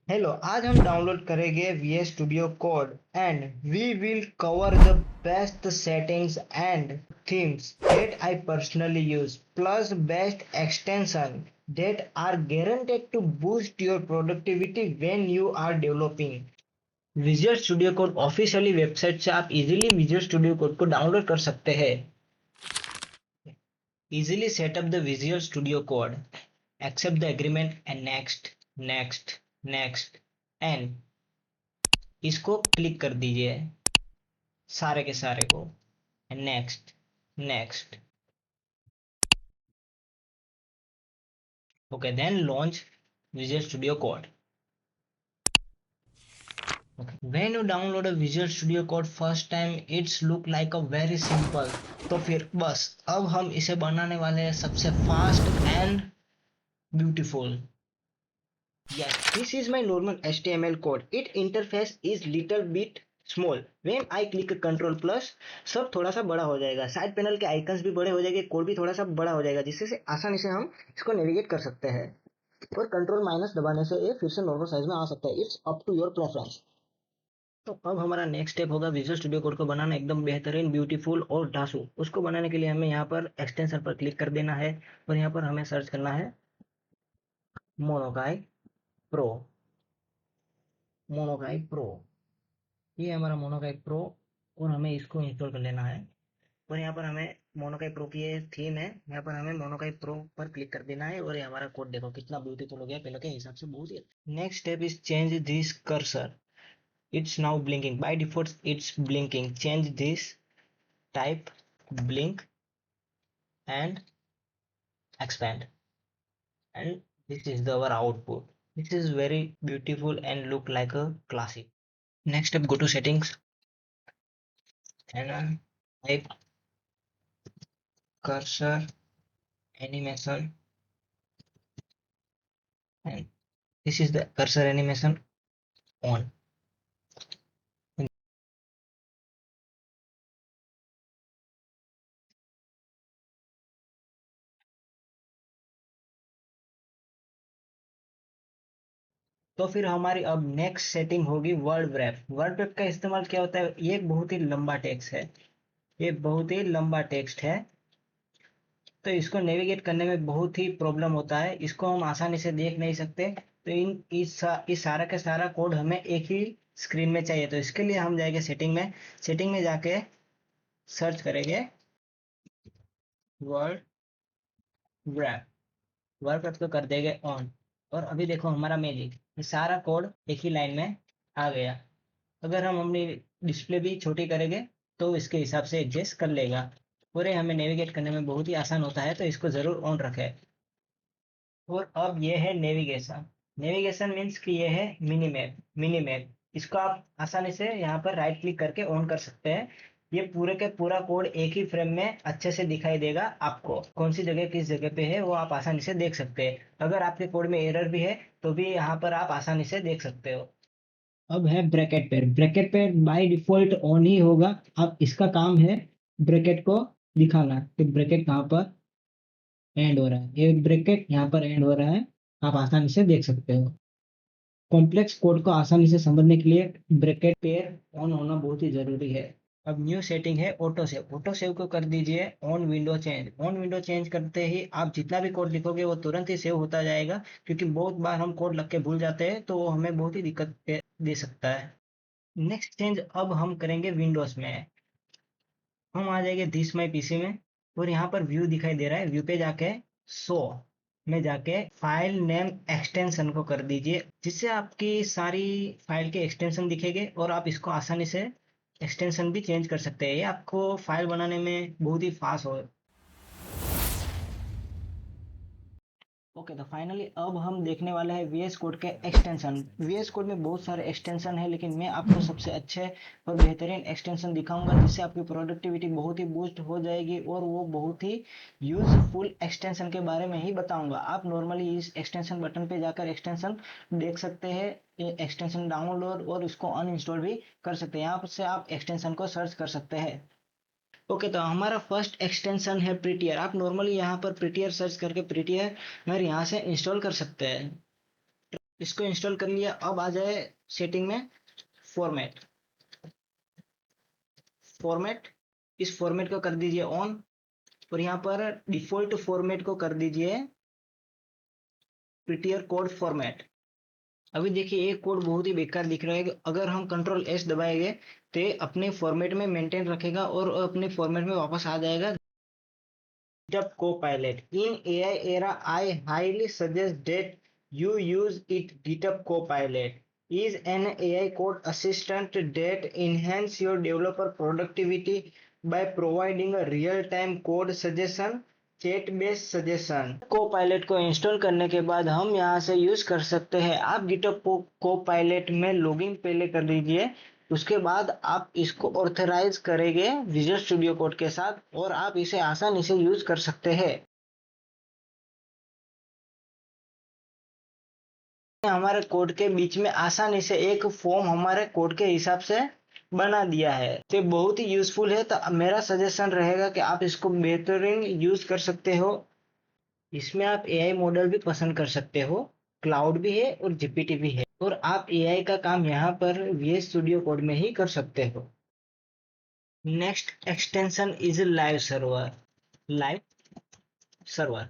Hello, आज हम download करेंगे VS Studio Code and we will cover the best settings and themes that I personally use plus best extension that are guaranteed to boost your productivity when you are developing. Visual Studio Code officially website से आप easily Visual Studio Code को download कर सकते हैं. Easily set up the Visual Studio Code, accept the agreement and next and इसको click कर दीजिए सारे के सारे को. Next next. Okay, then launch Visual Studio Code. When you download a Visual Studio Code first time it's look like a very simple. तो फिर बस अब हम इसे बनाने वाले हैं सबसे fast and beautiful. Yes, this is my normal HTML code. Its interface is little bit small. When I click Control plus, सब थोड़ा सा बड़ा हो जाएगा. साइड पैनल के आइकन्स भी बड़े हो जाएंगे, कोड भी थोड़ा सा बड़ा हो जाएगा, जिससे से आसानी से हम इसको नेविगेट कर सकते हैं. और कंट्रोल माइनस दबाने से ये फिर से नॉर्मल साइज में आ सकता है. It's up to your preference. तो अब हमारा नेक्स्ट स्टेप होगा विजुअल स्टूडियो कोड को बनाना एकदम बेहतरीन, ब्यूटीफुल और ढांसू. उसको बनाने के लिए हमें यहाँ पर एक्सटेंशन पर क्लिक कर देना है और यहाँ पर हमें सर्च करना है मोनोकाई प्रो. मोनोकाई प्रो, ये हमारा मोनोकाई प्रो और हमें इसको इंस्टॉल कर लेना है. और यहाँ पर हमें मोनोकाई प्रो की ये थीम है, यहाँ पर हमें मोनोकाई प्रो पर क्लिक कर देना है. और ये हमारा कोड देखो कितना ब्यूटीफुल हो गया, पहले के हिसाब से बहुत ही. Next step is change this cursor. It's now blinking by default. It's blinking. Change this type blink and expand, and this is our output. This is very beautiful and look like a classic. Next step, go to settings and type cursor animation, and this is the cursor animation on. तो फिर हमारी अब next setting होगी word rap. Word rap का इस्तेमाल क्या होता है, ये एक बहुत ही लंबा टेक्स्ट है. ये बहुत ही लंबा टेक्स्ट है, तो इसको नेविगेट करने में बहुत ही प्रॉब्लम होता है. इसको हम आसानी से देख नहीं सकते. तो इस सारा का सारा कोड हमें एक ही स्क्रीन में चाहिए. तो इसके लिए हम जाएंगे सेटिंग में जाके सर्च करेंगे वर्ड रैप. वर्ड रैप को कर देंगे ऑन. और अभी देखो हमारा मैजिक, ये सारा कोड एक ही लाइन में आ गया. अगर हम अपनी डिस्प्ले भी छोटी करेंगे तो इसके हिसाब से एडजस्ट कर लेगा. और ये हमें नेविगेट करने में बहुत ही आसान होता है, तो इसको ज़रूर ऑन रखें. और अब ये है नेविगेशन. नेविगेशन मीन्स कि ये है मिनी मैप. मिनी मैप इसको आप आसानी से यहाँ पर राइट क्लिक करके ऑन कर सकते हैं. ये पूरे के पूरा कोड एक ही फ्रेम में अच्छे से दिखाई देगा. आपको कौन सी जगह किस जगह पे है वो आप आसानी से देख सकते हैं. अगर आपके कोड में एरर भी है तो भी यहाँ पर आप आसानी से देख सकते हो. अब है bracket pair. Bracket pair by default on ही होगा. अब इसका काम है ब्रैकेट को दिखाना कि ब्रैकेट कहाँ पर एंड हो रहा है. ये ब्रैकेट यहाँ पर एंड हो रहा है, आप आसानी से देख सकते हो. कॉम्प्लेक्स कोड को आसानी से समझने के लिए ब्रैकेट पेयर ऑन होना बहुत ही जरूरी है. अब न्यू सेटिंग है ऑटो सेव. ऑटो सेव को कर दीजिए on window change. On window change करते ही आप जितना भी कोड लिखोगे वो तुरंत ही सेव होता जाएगा, क्योंकि बहुत बार हम कोड लिख के भूल जाते हैं तो वो हमें बहुत ही दिक्कत दे सकता है. नेक्स्ट चेंज अब हम करेंगे विंडोज में. हम आ जाएंगे दिस माई पीसी में और यहाँ पर व्यू दिखाई दे रहा है. व्यू पे जाके शो में जाके फाइल नेम एक्सटेंशन को कर दीजिए, जिससे आपकी सारी फाइल के एक्सटेंशन दिखेंगे और आप इसको आसानी से एक्सटेंशन भी चेंज कर सकते हैं. ये आपको फाइल बनाने में बहुत ही फास्ट हो. ओके, तो फाइनली अब हम देखने वाले हैं VS कोड के एक्सटेंशन. VS कोड में बहुत सारे एक्सटेंशन है, लेकिन मैं आपको सबसे अच्छे और बेहतरीन एक्सटेंशन दिखाऊंगा, जिससे आपकी प्रोडक्टिविटी बहुत ही बूस्ट हो जाएगी. और वो बहुत ही यूजफुल एक्सटेंशन के बारे में ही बताऊंगा. आप नॉर्मली इस एक्सटेंशन बटन पे जाकर एक्सटेंशन देख सकते हैं, एक्सटेंशन डाउनलोड और इसको अनइंस्टॉल भी कर सकते हैं. यहाँ से आप एक्सटेंशन को सर्च कर सकते हैं. ओके, तो हमारा फर्स्ट एक्सटेंशन है प्रीटियर. आप नॉर्मली यहाँ पर प्रीटियर सर्च करके प्रीटियर यहाँ से इंस्टॉल कर सकते हैं. इसको इंस्टॉल कर लिया। अब आ जाए सेटिंग में, फॉर्मेट। फॉर्मेट, इस फॉर्मेट को कर दीजिए ऑन, और यहाँ पर डिफॉल्ट फॉर्मेट को कर दीजिए प्रिटियर कोड फॉर्मेट। अभी देखिए ये कोड बहुत ही बेकार दिख रहा है। अगर हम कंट्रोल एस दबाएंगे तो ये अपने फॉर्मेट में मेंटेन रखेगा और अपने फॉर्मेट में वापस आ जाएगा। GitHub Copilot. In AI era, I highly suggest that you use it. GitHub Copilot is an AI code assistant that enhance your developer productivity by providing a real-time code suggestion, chat based suggestion. Copilot को install करने के बाद हम यहाँ से use कर सकते हैं। आप GitHub Copilot में लॉगिन पहले कर लीजिए, उसके बाद आप इसको ऑथराइज करेंगे विजुअल स्टूडियो कोड के साथ, और आप इसे आसानी से यूज कर सकते हैं। हमारे कोड के बीच में आसानी से एक फॉर्म हमारे कोड के हिसाब से बना दिया है। तो बहुत ही यूजफुल है। तो मेरा सजेशन रहेगा कि आप इसको बेहतरीन यूज कर सकते हो। इसमें आप एआई मॉडल भी पसंद कर सकते हो, क्लाउड भी है और जीपीटी भी है, और आप एआई का काम यहाँ पर वीएस स्टूडियो कोड में ही कर सकते हो। Next extension is live server. Live server,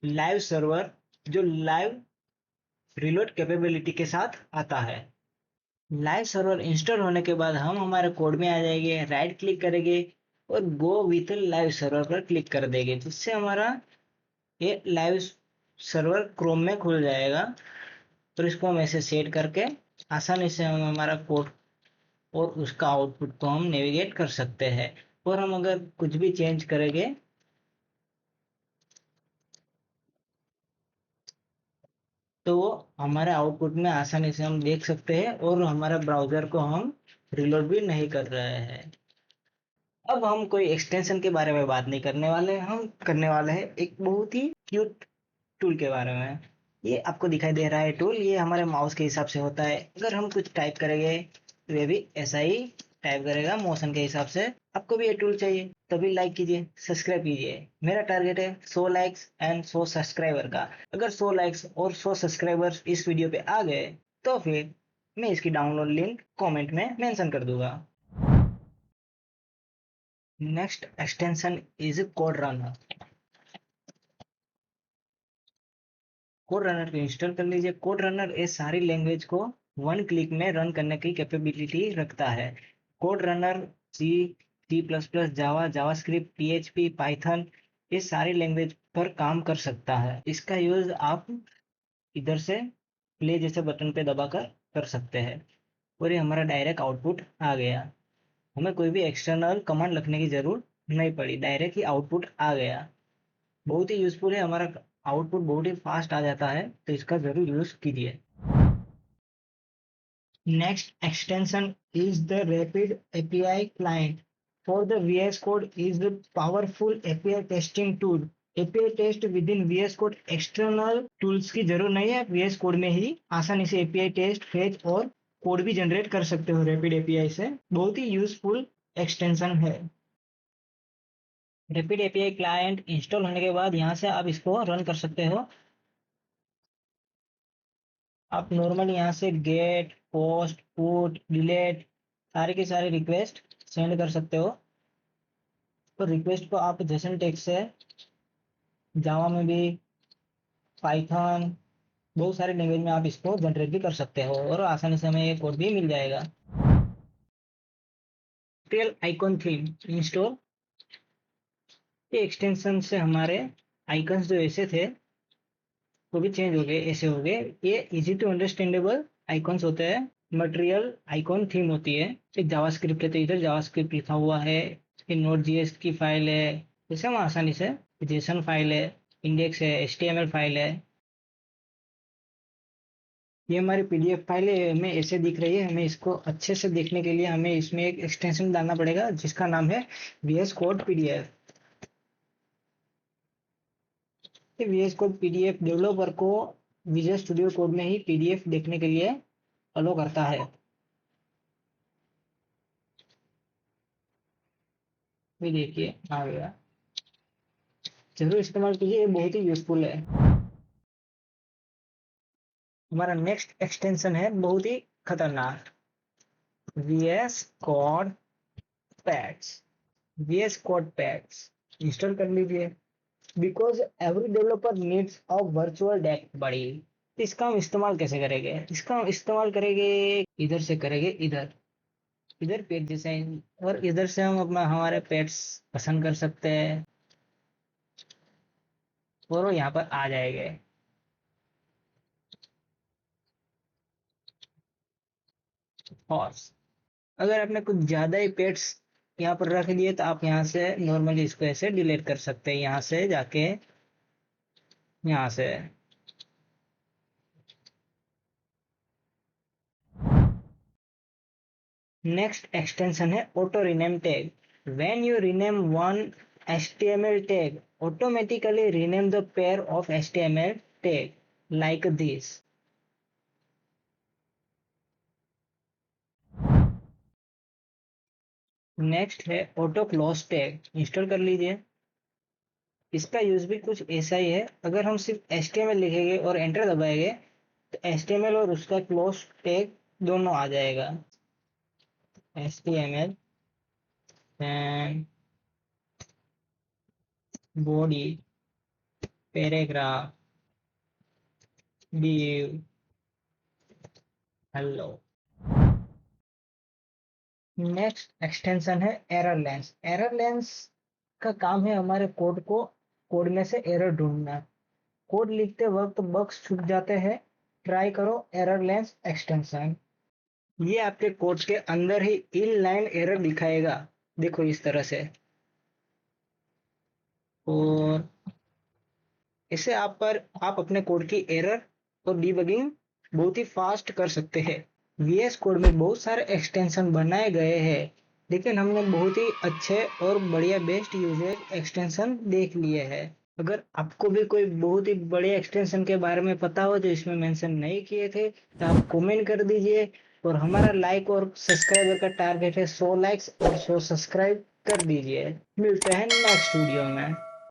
live server जो लाइव रीलोड कैपेबिलिटी के साथ आता है। लाइव सर्वर इंस्टॉल होने के बाद हम हमारे कोड में आ जाएंगे, राइट क्लिक करेंगे और गो विथ लाइव सर्वर पर क्लिक कर देंगे, जिससे हमारा ये लाइव सर्वर क्रोम में खुल जाएगा। और इसको हम ऐसे सेट करके आसानी से हम हमारा कोड और उसका आउटपुट को हम नेविगेट कर सकते हैं। और हम अगर कुछ भी चेंज करेंगे तो वो हमारे आउटपुट में आसानी से हम देख सकते हैं, और हमारा ब्राउजर को हम रिलोड भी नहीं कर रहे हैं। अब हम कोई एक्सटेंशन के बारे में बात नहीं करने वाले, हम करने वाले हैं एक बहुत ही क्यूट टूल के बारे में। ये आपको दिखाई दे रहा है टूल, ये हमारे माउस के हिसाब से होता है। अगर हम कुछ टाइप करेंगे तो ये भी ऐसा ही टाइप करेगा मोशन के हिसाब से। आपको भी ये टूल चाहिए तभी लाइक कीजिए, सब्सक्राइब कीजिए। मेरा टारगेट है 100 लाइक्स एंड 100 सब्सक्राइबर का। अगर 100 लाइक्स और 100 सब्सक्राइबर्स इस वीडियो पे आ गए तो फिर मैं इसकी डाउनलोड लिंक कमेंट में मेंशन कर दूंगा। Next extension is code runner. Code runner को इंस्टॉल कर लीजिए। कोड रनर ये सारी लैंग्वेज को वन क्लिक में रन करने की कैपेबिलिटी रखता है। कोड रनर सी, सी प्लस प्लस, जावा, जावास्क्रिप्ट, पीएचपी, पाइथन, ये सारी लैंग्वेज पर काम कर सकता है। इसका यूज आप इधर से प्ले जैसे बटन पे दबाकर कर सकते हैं, और ये हमारा डायरेक्ट आउटपुट आ गया। हमें कोई भी एक्सटर्नल कमांड लिखने की जरूरत नहीं पड़ी, डायरेक्ट ही आउटपुट आ गया। बहुत ही यूजफुल है, हमारा आउटपुट बहुत ही फास्ट आ जाता है, तो इसका जरूर यूज कीजिए। Next extension is the rapid API client for the VS Code is the powerful API testing tool. API test within VS Code, external tools की जरूरत नहीं है। VS Code में ही आसानी से API टेस्ट, फेच और code भी generate कर सकते हो रैपिड एपीआई से। बहुत ही यूजफुल एक्सटेंशन है। रैपिड एपीआई क्लाइंट इंस्टॉल होने के बाद यहाँ से आप इसको रन कर सकते हो। आप नॉर्मल यहाँ से गेट, पोस्ट, पुट, डिलीट सारे के सारे रिक्वेस्ट सेंड कर सकते हो। तो रिक्वेस्ट को आप जेसन टेक्स्ट से जावा में भी, पाइथन, बहुत सारे लैंग्वेज में आप इसको जनरेट भी कर सकते हो, और आसानी से हमें ये कोड भी मिल जाएगा। Tail icon theme install. ये एक्सटेंशन से हमारे आइकन्स जो ऐसे थे वो भी चेंज हो गए, ऐसे हो गए। ये इजी टू अंडरस्टैंडेबल आइकॉन्स होते हैं। मटेरियल आइकॉन थीम होती है। एक जावास्क्रिप्ट है तो इधर जावास्क्रिप्ट लिखा हुआ है। ये नोट जीएस की फाइल है, जैसे हम आसानी से, जेसन फाइल है, इंडेक्स है, एचटीएमएल फाइल है। ये हमारी पीडीएफ फाइल है, हमें ऐसे दिख रही है। हमें इसको अच्छे से देखने के लिए हमें इसमें एक एक्सटेंशन डालना पड़ेगा जिसका नाम है VS Code PDF। ये VS Code PDF डेवलपर को विजुअल स्टूडियो कोड में ही पीडीएफ देखने के लिए अलो करता है। ये देखिए आ गया, जरूर इस्तेमाल कीजिए, ये बहुत ही यूजफुल है। हमारा नेक्स्ट एक्सटेंशन है बहुत ही खतरनाक, VS code pads. VS code pads install कर लीजिए। Because every developer needs a virtual deck बड़ी। इसका हम इस्तेमाल कैसे करेंगे? इसका हम इस्तेमाल करेंगे, इधर से करेंगे, इधर इधर पेज डिजाइन, और इधर से हम अपना हमारे पेट्स पसंद कर सकते हैं और वो यहाँ पर आ जाएंगे। हॉर्स, अगर आपने कुछ ज्यादा ही पेट्स यहाँ पर रख दिए तो आप यहाँ से नॉर्मली इसको ऐसे डिलीट कर सकते हैं, यहाँ से जाके, यहाँ से। नेक्स्ट एक्सटेंशन है auto rename tag. When you rename one HTML tag, automatically rename the pair of HTML tag like this. Next है ऑटो क्लोज टैग, इंस्टॉल कर लीजिए। इसका यूज भी कुछ ऐसा ही है। अगर हम सिर्फ HTML लिखेंगे और एंटर दबाएंगे तो HTML और उसका क्लोज टैग दोनों आ जाएगा। HTML and body, paragraph, div, hello। Next extension है एरर लेंस। एरर लेंस का काम है हमारे कोड में से एरर ढूंढना। कोड लिखते वक्त बग्स छूट जाते हैं, ट्राई करो एरर लेंस एक्सटेंशन। ये आपके कोड के अंदर ही इन लाइन एरर दिखाएगा, देखो इस तरह से। और इससे आप अपने कोड की एरर और डीबगिंग बहुत ही फास्ट कर सकते हैं। VS कोड में बहुत सारे एक्सटेंशन बनाए गए हैं, लेकिन हमने बहुत ही अच्छे और बढ़िया बेस्ट यूजेज एक्सटेंशन देख लिए हैं। अगर आपको भी कोई बहुत ही बड़े एक्सटेंशन के बारे में पता हो जो इसमें मेंशन नहीं किए थे तो आप कमेंट कर दीजिए। और हमारा लाइक और सब्सक्राइबर का टारगेट है 100 लाइक्स और 100 सब्सक्राइब कर दीजिए। मिलते हैं नेक्स्ट वीडियो में।